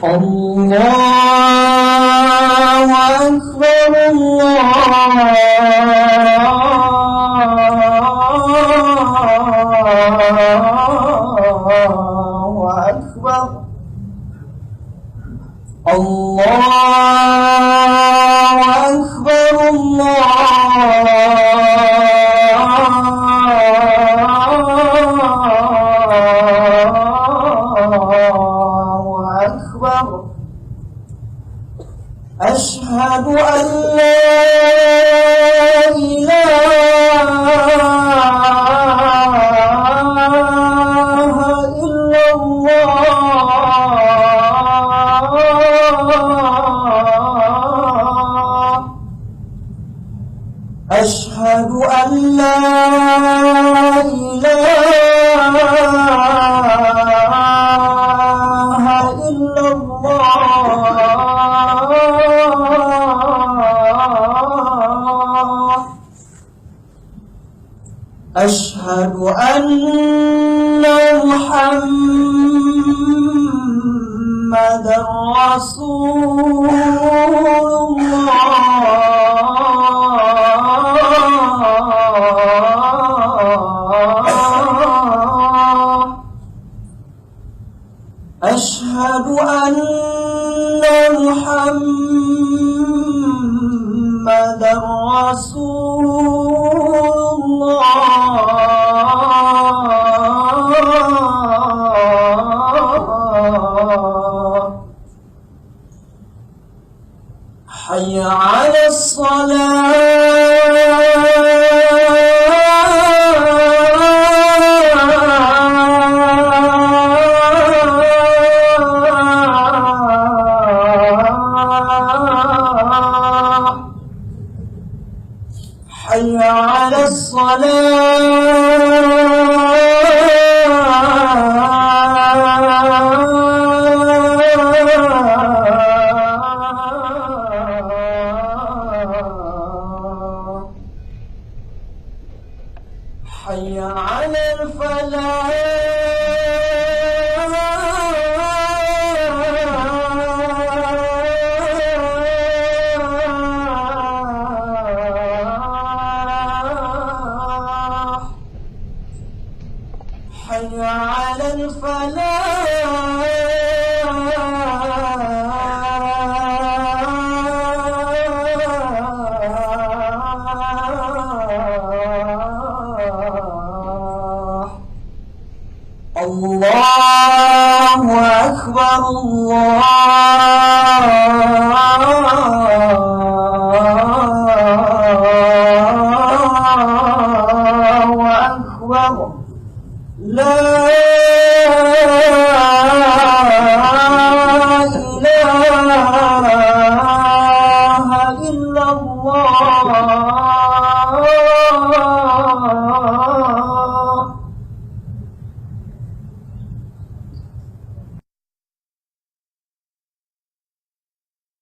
الله أكبر الله أكبر الله أكبر الله أكبر أشهد أن لا إله إلا الله أشهد أن لا إله إلا الله أشهد أن محمدًا رسول الله أشهد أن محمدًا رسول الله حي على الصلاة حي على الصلاة حي على الفلاح حي على الفلاح الله أكبر الله